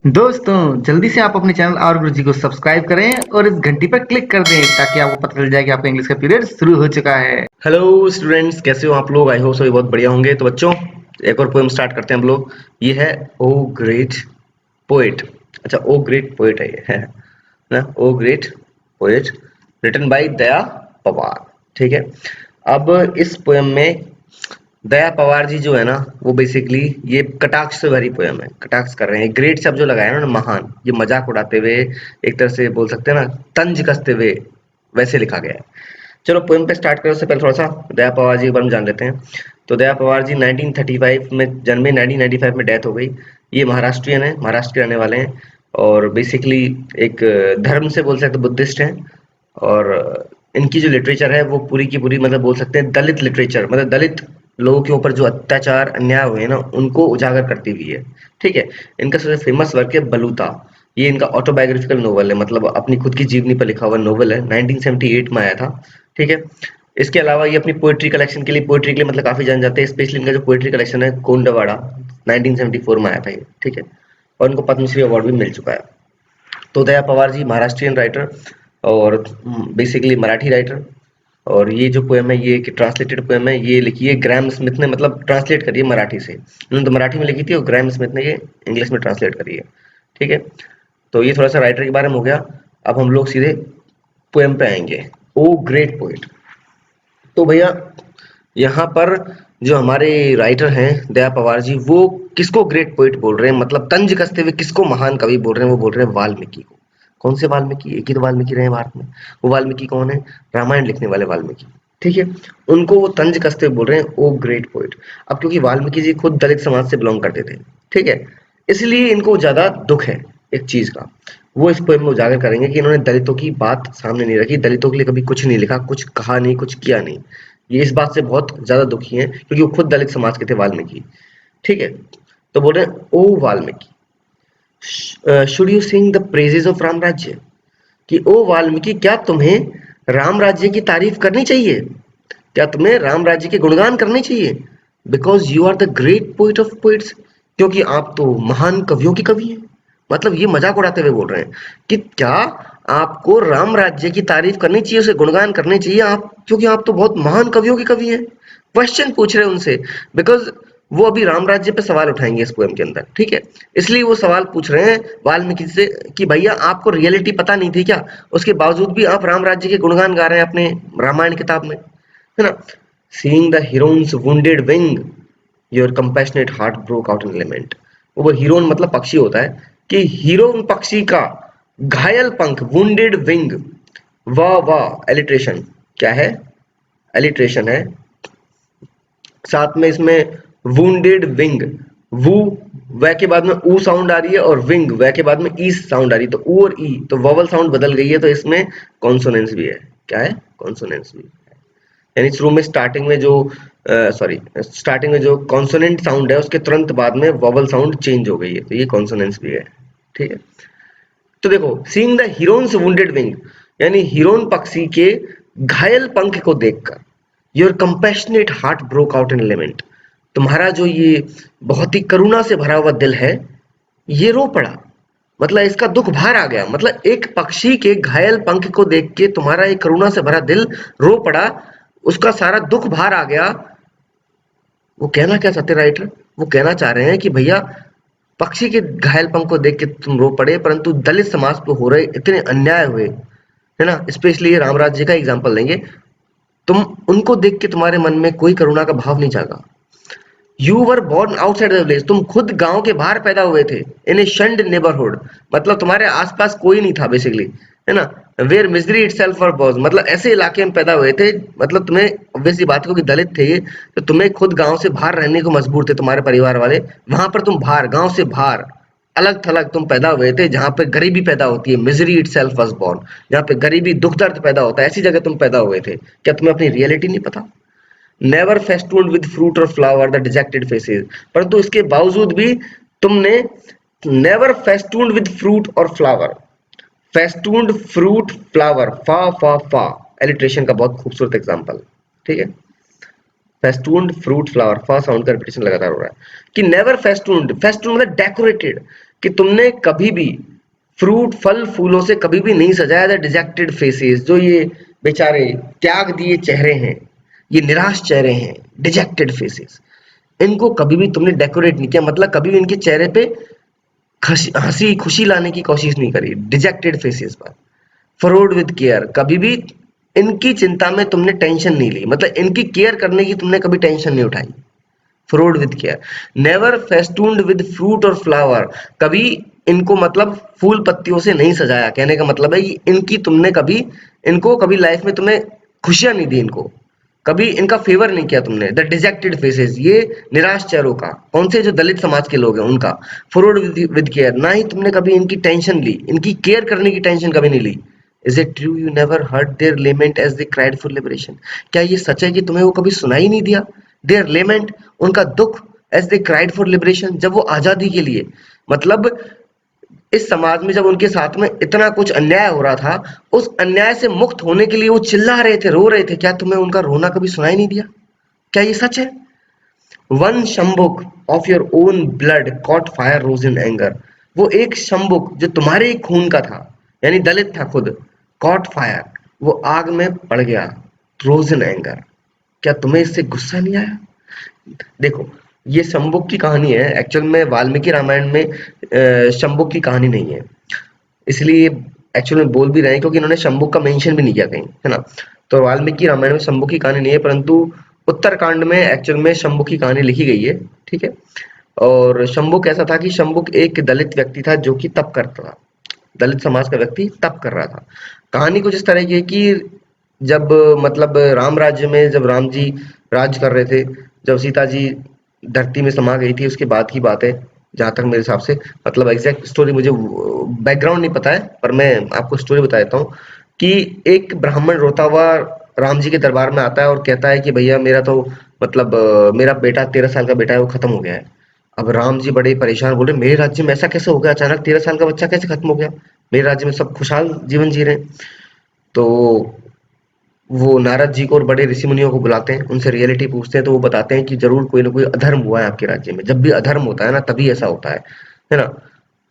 दोस्तों जल्दी से आप अपने चैनल और गुरुजी को सब्सक्राइब करें और इस घंटी पर क्लिक कर दें ताकि आपको पता चल जाए कि आपका इंग्लिश का पीरियड शुरू हो चुका है। हेलो स्टूडेंट्स, कैसे हो आप लोग? आई होप सभी बहुत बढ़िया होंगे। तो बच्चों, एक और पोएम स्टार्ट करते हैं हम लोग। ये है ओ ग्रेट पोएट। अच्छा, ओ ग्रेट पोएट है ना? ओ great poet written by Daya Pawar. ठीक है। अब इस पोएम में दया पवार जी जो है ना, वो बेसिकली ये कटाक्ष से भरी पोयम है। कटाक्ष कर रहे हैं, ग्रेट शब्द जो लगाया ना, महान, ये मजाक उड़ाते हुए, एक तरह से बोल सकते हैं ना, तंज कसते हुए वैसे लिखा गया है। चलो पोएम पे स्टार्ट करो। उससे पहले थोड़ा सा दया पवार जी के बारे में जान लेते हैं। तो दया पवार जी 1935 में जन्मे, 1995 में डेथ हो गई। ये महाराष्ट्रियन है, महाराष्ट्र के रहने वाले हैं। और बेसिकली एक धर्म से बोल सकते बुद्धिस्ट हैं। और इनकी जो लिटरेचर है वो पूरी की पूरी, मतलब बोल सकते हैं दलित लिटरेचर, मतलब दलित लोगों के ऊपर जो अत्याचार अन्याय हुए हैं ना, उनको उजागर करती हुई है। ठीक है। इनका सबसे फेमस वर्क है बलूता। ये इनका ऑटोबायोग्राफिकल नोवेल है, मतलब अपनी खुद की जीवनी पर लिखा हुआ नोवेल है। 1978 में आया था। ठीक है। इसके अलावा ये अपनी पोएट्री कलेक्शन के लिए, पोएट्री के लिए मतलब काफी जान जाते हैं। स्पेशली इनका जो पोएट्री कलेक्शन है कोंडवाड़ा, 1974 में आया था ये। ठीक है। और इनको पद्मश्री अवार्ड भी मिल चुका है। तो दया पवार जी महाराष्ट्रियन राइटर और बेसिकली मराठी राइटर। और ये जो पोएम है ये एक ट्रांसलेटेड पोएम है। ये लिखी है ग्रैम स्मिथ ने, मतलब ट्रांसलेट करी है मराठी से। इन्होंने तो मराठी में लिखी थी और ग्रैम स्मिथ ने ये इंग्लिश में ट्रांसलेट करी है। ठीक है। तो ये थोड़ा सा राइटर के बारे में हो गया। अब हम लोग सीधे पोएम पे आएंगे। ओ ग्रेट पोएट। तो भैया यहाँ पर जो हमारे राइटर हैं दया पवार जी, वो किसको ग्रेट पोइट बोल रहे हैं, मतलब तंज कसते हुए किसको महान कवि बोल रहे हैं? वो बोल रहे हैं वाल्मीकि को। कौन से वाल्मीकि? एक ही तो वाल्मीकि रहे हैं भारत में। वो वाल्मीकि कौन है? रामायण लिखने वाले वाल्मीकि। ठीक है। उनको वो तंज कसते हुए बोल रहे हैं ओ ग्रेट पोइट। अब क्योंकि वाल्मीकि जी खुद दलित समाज से बिलोंग करते थे, ठीक है, इसलिए इनको ज्यादा दुख है एक चीज का। वो इस पोएम में उजागर करेंगे कि इन्होंने दलितों की बात सामने नहीं रखी, दलितों के लिए कभी कुछ नहीं लिखा, कुछ कहा नहीं, कुछ किया नहीं। ये इस बात से बहुत ज्यादा दुखी हैं क्योंकि वो खुद दलित समाज के थे वाल्मीकि। ठीक है। तो बोल रहे हैं O Valmiki, should you sing the praises of Ram Rajya, कि ओ वाल्मीकि क्या तुम्हें राम राज्य की तारीफ करनी चाहिए? क्या तुम्हें राम राज्य के गुणगान करने चाहिए? Because you are the great poet of poets, क्योंकि आप तो महान कवियों के कवि हैं। मतलब ये मजाक उड़ाते हुए बोल रहे हैं कि क्या आपको राम राज्य की तारीफ करनी चाहिए, उसे गुणगान करने चाहिए आप, क्योंकि आप तो बहुत महान कवियों के कवि हैं। क्वेश्चन पूछ रहे हैं उनसे, बिकॉज वो अभी राम राज्य पे सवाल उठाएंगे इस पोएम के अंदर। ठीक है। इसलिए वो सवाल पूछ रहे हैं वाल्मीकि से कि भैया आपको रियलिटी पता नहीं थी क्या? उसके बावजूद भी आप राम राज्य के गुणगान गा रहे हैं अपने रामायण किताब में, है ना? Seeing the heron's wounded wing, your compassionate heart broke out in lament. वो हीरोन मतलब पक्षी होता है, कि हीरोन पक्षी का घायल पंख, वुंडेड विंग। वाह वाह, एलिट्रेशन क्या है? एलिट्रेशन है। साथ में इसमें वुंडेड विंग, वू वह के बाद में ऊ साउंड आ रही है और विंग वह के बाद में ई साउंड आ रही है। तो ऊ और ई, तो वॉवल साउंड बदल गई है, तो इसमें कॉन्सोनेंस भी है। क्या है? कॉन्सोनेंस भी। यानी शुरू में स्टार्टिंग में जो स्टार्टिंग में जो कॉन्सोनेंट साउंड है उसके तुरंत बाद में वॉवल साउंड चेंज हो गई है, तो ये कॉन्सोनेंस भी है। ठीक है। तो देखो, seeing the heron's wounded wing, यानी हीरोन पक्षी के घायल पंख को देखकर, your compassionate heart broke out in lament, तुम्हारा जो ये बहुत ही करुणा से भरा हुआ दिल है, ये रो पड़ा। मतलब इसका दुख बाहर आ गया। मतलब एक पक्षी के घायल पंख को देख के तुम्हारा एक करुणा से भरा दिल रो पड़ा, उसका सारा दुख बाहर आ गया। वो कहना क्या चाहते राइटर? वो कहना चाह रहे हैं कि भैया पक्षी के घायल पंख को देख के तुम रो पड़े, परंतु दलित समाज पे हो रहे इतने अन्याय हुए, है ना, स्पेशली ये राम राज्य का एग्जाम्पल लेंगे, तुम उनको देख के तुम्हारे मन में कोई करुणा का भाव नहीं जागा। You were born outside the village, तुम खुद गांव के बाहर पैदा हुए थे। इन ए शंड नेबरहुड, मतलब तुम्हारे आसपास कोई नहीं था बेसिकली, है ना। Where misery itself were bogs, मतलब ऐसे इलाके में पैदा हुए थे, मतलब तुम्हें ऑब्वियसली बात है कि दलित थे ये, तो तुम्हें खुद गांव से बाहर रहने को मजबूर थे तुम्हारे परिवार वाले। वहां पर तुम बाहर, गांव से बाहर अलग थलग तुम पैदा हुए थे, जहां पे गरीबी पैदा होती है। मिजरी इटसेल्फ वाज बॉर्न, जहां पे गरीबी दुख दर्द पैदा होता है, ऐसी जगह तुम पैदा हुए थे। क्या तुम्हें अपनी रियलिटी नहीं पता? नेवर फेस्टून्ड विद फ्रूट और फ्लावर द डिजेक्टेड फेसेस, परंतु इसके बावजूद भी तुमने नेवर फेस्टून्ड विद फ्रूट और फ्लावर, फेस्टून्ड फ्रूट फ्लावर, फा एलिट्रेशन का बहुत खूबसूरत एग्जांपल। ठीक है। फेस्टून्ड फ्रूट फ्लावर, फा साउंड का रिपीटेशन लगातार हो रहा है। कि नेवर फेस्टून्ड, फेस्टून्ड मतलब डेकोरेटेड, कि तुमने कभी भी फ्रूट फल फूलों से कभी भी नहीं सजाया द डिजेक्टेड फेसेस, जो ये बेचारे त्याग दिए चेहरे हैं, ये निराश चेहरे हैं, डिजेक्टेड फेसेस, इनको कभी भी तुमने डेकोरेट नहीं किया, मतलब कभी भी इनके चेहरे पे हंसी खुशी लाने की कोशिश नहीं करी डिजेक्टेड फेसेस पर। फॉरवर्ड विद केयर, कभी भी इनकी चिंता में तुमने टेंशन नहीं ली, मतलब इनकी केयर करने की तुमने कभी टेंशन नहीं उठाई। Forward with care, never festooned with fruit और फ्लावर, कभी इनको मतलब फूल पत्तियों से नहीं सजाया। कहने का मतलब है कि इनको कभी लाइफ में तुमने खुशियां नहीं दी, इनको कभी इनका फेवर नहीं किया तुमने। द डिजेक्टेड फेसेस, ये निराश चेहरों का, कौन से, जो दलित समाज के लोग हैं उनका। फॉरवर्ड विद केयर, ना ही तुमने कभी इनकी टेंशन ली, इनकी केयर करने की टेंशन कभी नहीं ली। Is it true you never heard their lament as they cried for liberation, क्या ये सच है कि तुम्हें वो कभी सुनाई नहीं दिया देयर लेमेंट, उनका दुख, as they cried for liberation, जब वो आजादी के लिए, मतलब इस समाज में जब उनके साथ में इतना कुछ अन्याय हो रहा था, उस अन्याय से मुक्त होने के लिए वो चिल्ला रहे थे, रो रहे थे, क्या तुम्हें उनका रोना कभी सुनाई नहीं दिया? क्या ये सच है? One Shambuk of your own blood caught fire rose in anger, वो एक शंबुक जो तुम्हारे ही खून का था, यानी दलित था खुद, कॉट फायर, वो आग में पड़ गया, रोज इन एंगर, क्या तुम्हें इससे गुस्सा नहीं आया? देखो, ये शंबुक की कहानी है, एक्चुअल में वाल्मीकि रामायण में शंबुक की कहानी नहीं है, इसलिए एक्चुअल में बोल भी रहे हैं क्योंकि इन्होंने शंबुक का मेंशन भी नहीं किया कहीं, है ना। तो वाल्मीकि रामायण में शंबुक की कहानी नहीं है, परंतु उत्तरकांड में एक्चुअल में शंबुक की कहानी लिखी गई है, ठीक है। और शंबुक ऐसा था कि शंबुक एक दलित व्यक्ति था जो कि तप करता था, दलित समाज का व्यक्ति तप कर रहा था। कहानी कुछ इस तरह की है कि जब मतलब राम राज्य में जब राम जी राज कर रहे थे, जब सीता जी धरती में समा गई थी, उसके बाद की बात है जहां तक मेरे हिसाब से, मतलब एग्जैक्ट स्टोरी मुझे बैकग्राउंड नहीं पता है, पर मैं आपको स्टोरी बता देता हूँ कि एक ब्राह्मण रोता हुआ राम जी के दरबार में आता है और कहता है कि भैया मेरा तो मतलब मेरा बेटा 13 साल का बेटा है वो खत्म हो गया है। अब राम जी बड़े परेशान, बोले मेरे राज्य में ऐसा कैसे हो गया, अचानक 13 साल का बच्चा कैसे खत्म हो गया, मेरे राज्य में सब खुशहाल जीवन जी रहे हैं। तो वो नारद जी को और बड़े ऋषि मुनियों को बुलाते हैं, उनसे रियलिटी पूछते हैं, तो वो बताते हैं कि जरूर कोई ना कोई अधर्म हुआ है आपके राज्य में, जब भी अधर्म होता है ना तभी ऐसा होता है ना।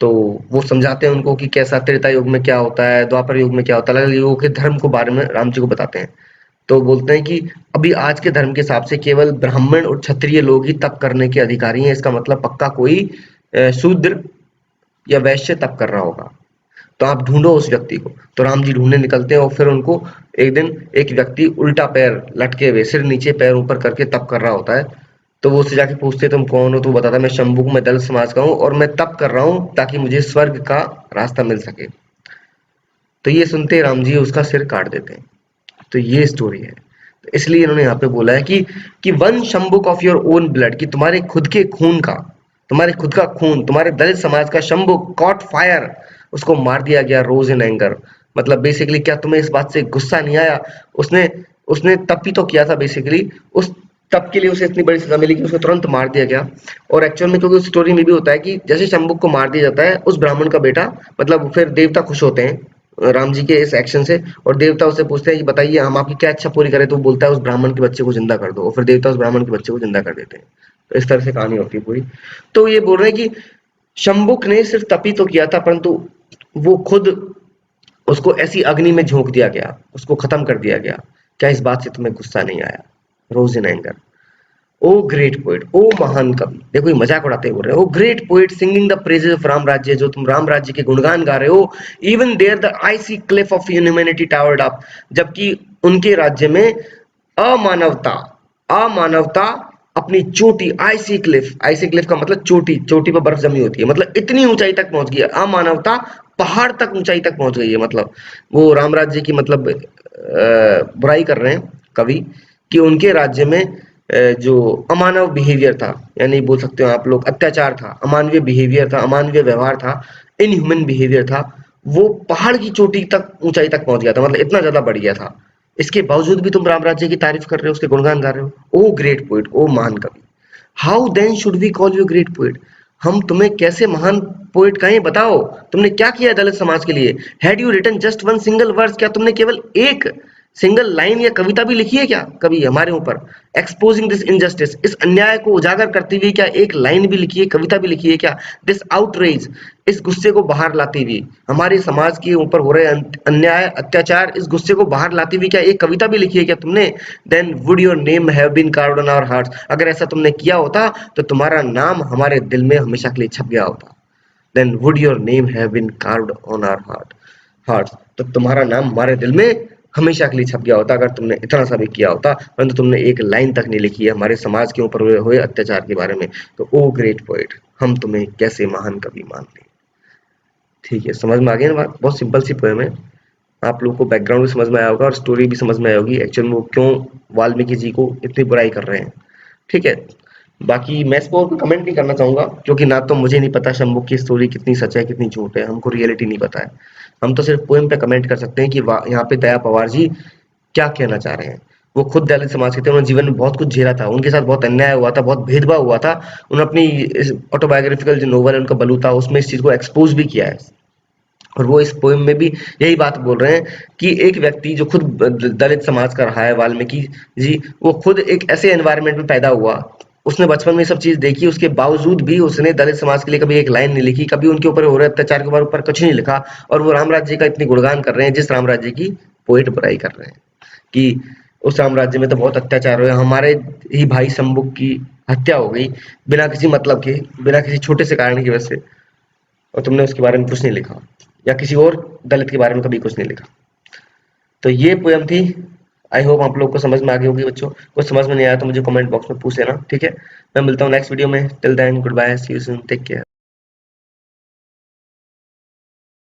तो वो समझाते हैं उनको कि कैसा त्रेता युग में क्या होता है, द्वापर युग में क्या होता है, अलग अलग युगों के धर्म को बारे में राम जी को बताते हैं। तो बोलते हैं कि अभी आज के धर्म के हिसाब से केवल ब्राह्मण और क्षत्रिय लोग ही तप करने के अधिकारी हैं, इसका मतलब पक्का कोई शूद्र या वैश्य तप कर रहा होगा, तो आप ढूंढो उस व्यक्ति को। तो राम जी ढूंढने निकलते हैं और फिर उनको एक दिन एक व्यक्ति उल्टा पैर लटके हुए, सिर नीचे पैर ऊपर करके तप कर रहा होता है। तो वो उससे जाके पूछते तुम कौन हो, तो वो बताता मैं शंभुक, मैं दलित समाज का हूँ और मैं तप कर रहा हूँ ताकि मुझे स्वर्ग का रास्ता मिल सके। तो ये सुनते राम जी उसका सिर काट देते हैं। तो ये स्टोरी है, तो इसलिए इन्होंने यहाँ पे बोला है कि one Shambuk of your own blood, कि तुम्हारे खुद के खून का, तुम्हारे खुद का खून, तुम्हारे दलित समाज का शंबुक कॉट फायर, उसको मार दिया गया रोज इन एंगर, मतलब बेसिकली क्या तुम्हें इस बात से गुस्सा नहीं आया? उसने उसने तप ही तो किया था बेसिकली, उस तप के लिए उसे इतनी बड़ी सजा मिली कि उसको तुरंत मार दिया गया। और एक्चुअल में क्योंकि उस स्टोरी में भी होता है कि जैसे शंबुक को मार दिया जाता है, उस ब्राह्मण का बेटा, मतलब फिर देवता खुश होते हैं राम जी के इस एक्शन से, और देवता उससे पूछते हैं कि बताइए हम आपकी क्या इच्छा पूरी करें, तो वो बोलता है उस ब्राह्मण के बच्चे को जिंदा कर दो, और फिर देवता उस ब्राह्मण के बच्चे को जिंदा कर देते हैं। तो इस तरह से कहानी होती है पूरी। तो ये बोल रहे हैं कि शंबुक ने सिर्फ तप ही तो किया था, परंतु वो खुद, उसको ऐसी अग्नि में झोंक दिया गया, उसको खत्म कर दिया गया। क्या इस बात से तुम्हें गुस्सा नहीं आया? Rose in anger, O great poet, ओ महान कवि, देखो ये मजाक उड़ाते हुए बोल रहे हैं, O great poet singing the praises of Ram Rajya, जो तुम राम राज्य के गुणगान गा रहे हो। Even there the icy cliff of humanity towered up, जबकि उनके राज्य में अमानवता, अमानवता अपनी चोटी, आईसी क्लिफ का मतलब चोटी, चोटी पर बर्फ जमी होती है, मतलब इतनी ऊंचाई तक पहुंच गई है अमानवता, पहाड़ तक ऊंचाई तक पहुंच गई है। मतलब वो राम राज्य की मतलब बुराई कर रहे हैं कवि कि उनके राज्य में जो अमानव बिहेवियर था, यानी बोल सकते हो आप लोग अत्याचार था, अमानवीय बिहेवियर था, अमानवीय व्यवहार था, इनह्यूमन बिहेवियर था, वो पहाड़ की चोटी तक, ऊंचाई तक पहुंच गया था, मतलब इतना ज्यादा बढ़ गया था। इसके बावजूद भी तुम राम राज्य की तारीफ कर रहे हो, उसके गुणगान गा रहे हो। ओ ग्रेट पोइट, ओ महान कवि, how then should we call you great poet, हम तुम्हें कैसे महान पोइट कहें, बताओ तुमने क्या किया दलित समाज के लिए? Had you written just one single verse, क्या तुमने केवल एक सिंगल लाइन या कविता भी लिखी है क्या कभी हमारे ऊपर? एक्सपोजिंग दिस इनजस्टिस, इस अन्याय को उजागर करती हुई क्या एक लाइन भी लिखी है, कविता भी लिखी है क्या? दिस आउटरेज, इस गुस्से को बाहर लाती हुई, हमारे समाज के ऊपर हो रहे अन्याय अत्याचार, इस गुस्से को बाहर लाती हुई क्या एक कविता भी लिखी है क्या तुमने? Then would your name have been carved on our hearts, अगर ऐसा तुमने किया होता तो तुम्हारा नाम हमारे दिल में हमेशा के लिए छप गया होता। Then would your name have been carved on our hearts, तो तुम्हारा नाम हमारे दिल में हमेशा के लिए छप गया होता अगर तुमने इतना सा भी किया होता, परंतु तुमने एक लाइन तक नहीं लिखी है हमारे समाज के ऊपर हुए अत्याचार के बारे में। तो ओ ग्रेट पोएट, हम तुम्हें कैसे महान कवि मान लें। ठीक है, समझ में आ गई ना बात? बहुत सिंपल सी पोएम है, आप लोगों को बैकग्राउंड भी समझ में आया होगा और स्टोरी भी समझ में आई होगी एक्चुअल में वो क्यों वाल्मीकि जी को इतनी बुराई कर रहे हैं। ठीक है, बाकी मैं इसको कमेंट नहीं करना चाहूंगा क्योंकि ना तो मुझे नहीं पता शंभुक की स्टोरी कितनी सच है कितनी झूठ है, हमको रियलिटी नहीं पता है। हम तो सिर्फ पोएम पे कमेंट कर सकते हैं कि यहाँ पे दया पवार जी क्या कहना चाह रहे हैं। वो खुद दलित समाज के थे, उन्होंने जीवन में बहुत कुछ झेला था, उनके साथ बहुत अन्याय हुआ था, बहुत भेदभाव हुआ था। उन्होंने अपनी ऑटोबायोग्राफिकल जो नोवेल है उनका बलूता, उसमें इस चीज को एक्सपोज भी किया है। और वो इस पोएम में भी यही बात बोल रहे हैं कि एक व्यक्ति जो खुद दलित समाज का रहा है, वाल्मीकि जी, वो खुद एक ऐसे एनवायरनमेंट में पैदा हुआ, उसने बचपन में सब चीज देखी, उसके बावजूद भी उसने दलित समाज के लिए कभी एक लाइन नहीं लिखी, कभी उनके ऊपर हो रहे अत्याचार के ऊपर कुछ नहीं लिखा। और वो राम राज्य का इतनी गुणगान कर रहे हैं जिस राम राज्य की पोएट बुराई कर रहे हैं कि उस साम्राज्य में तो बहुत अत्याचार हुए, हमारे ही भाई शंभुक की हत्या हो गई बिना किसी मतलब के, बिना किसी छोटे से कारण की वजह से, और तुमने उसके बारे में कुछ नहीं लिखा या किसी और दलित के बारे में कभी कुछ नहीं लिखा। तो ये पोयम थी। आई होप आप लोग को समझ में आ गई होगी बच्चों। कुछ समझ में नहीं आया तो मुझे कमेंट बॉक्स में पूछ लेना, ठीक है? मैं मिलता हूँ नेक्स्ट वीडियो में। Till then goodbye, see you soon, take care.